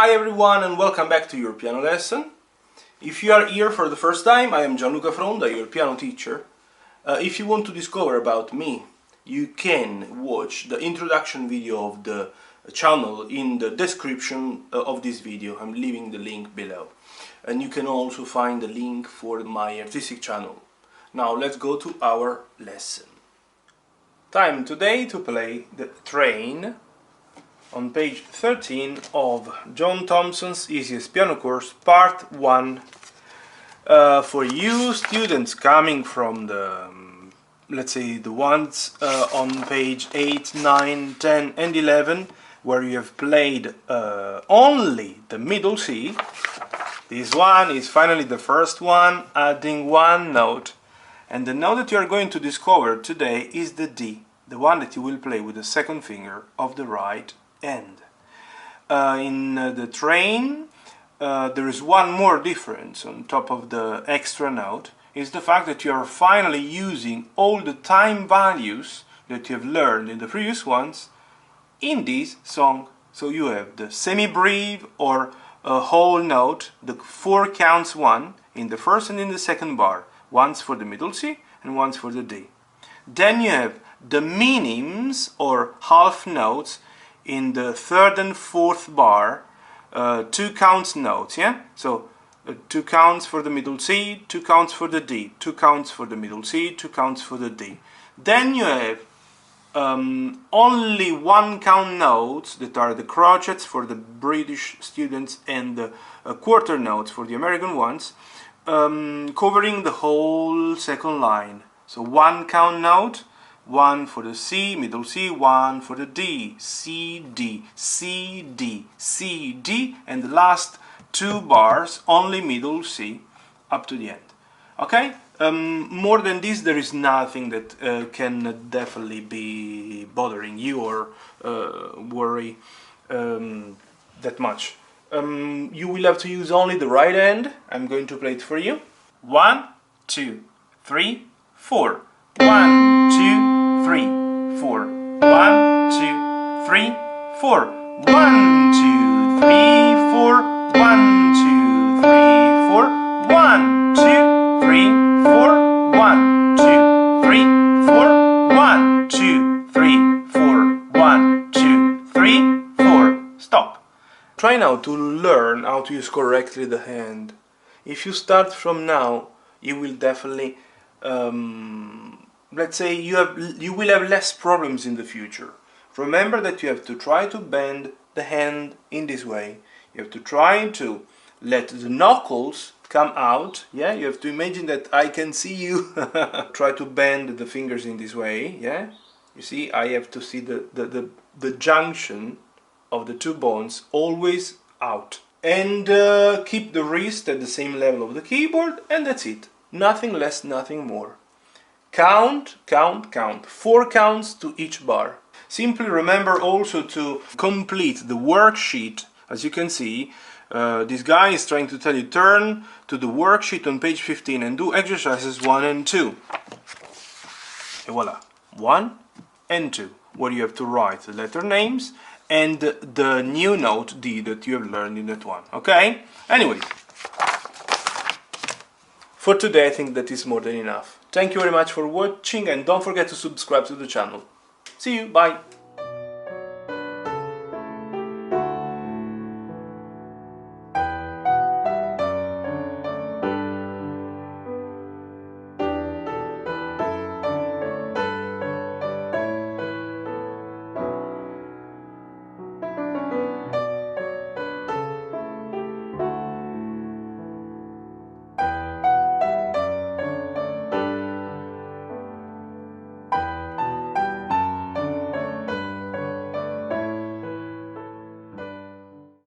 Hi everyone and welcome back to your piano lesson. If you are here for the first time, I am Gianluca, your piano teacher. If you want to discover about me, you can watch the introduction video of the channel in the description of this video. I'm leaving the link below. And you can also find the link for my artistic channel. Now let's go to our lesson. Time today to play the Train on page 13 of John Thompson's Easiest Piano Course, Part 1. For you students coming from the, let's say, the ones on page 8, 9, 10 and 11, where you have played only the middle C, this one is finally the first one, adding one note. And the note that you are going to discover today is the D, the one that you will play with the second finger of the right hand. In the Train, there is one more difference on top of the extra note, is the fact that you are finally using all the time values that you have learned in the previous ones in this song. So you have the semi-breve or a whole note, the 4 counts 1 in the first and in the second bar, once for the middle C and once for the D. Then you have the minims or half notes in the third and fourth bar, 2 counts notes, yeah? So 2 counts for the middle C, 2 counts for the D, 2 counts for the middle C, 2 counts for the D. Then you have only 1 count notes that are the crotchets for the British students and the quarter notes for the American ones, covering the whole second line. So 1 count note, 1 for the C, middle C, 1 for the D, C, D, C, D, C, D, and the last 2 bars, only middle C, up to the end. Okay? More than this, there is nothing that can definitely be bothering you or worry that much. You will have to use only the right hand. I'm going to play it for you. 1, 2, 3, 4. 1, 2, 3, 4. 1, 2, 3, 4. 1, 2, 3, 4. 1, 2, 3, 4. 1, 2, 3, 4. 1, 2, 3, 4. 1, 2, 3, 4. 1, 2, 3, 4. Stop. Try now to learn how to use correctly the hand. If you start from now, you will definitely let's say you will have less problems in the future. Remember that you have to try to bend the hand in this way. You have to try to let the knuckles come out. Yeah, you have to imagine that I can see you. Try to bend the fingers in this way. Yeah, you see, I have to see the junction of the 2 bones always out. And keep the wrist at the same level of the keyboard, and that's it. Nothing less, nothing more. Count, count, count. 4 counts to each bar. Simply remember also to complete the worksheet. As you can see, this guy is trying to tell you turn to the worksheet on page 15 and do exercises 1 and 2. Et voila, 1 and 2, where you have to write the letter names and the new note D that you have learned in that one. Okay? Anyway, for today I think that is more than enough. Thank you very much for watching and don't forget to subscribe to the channel. See you, bye!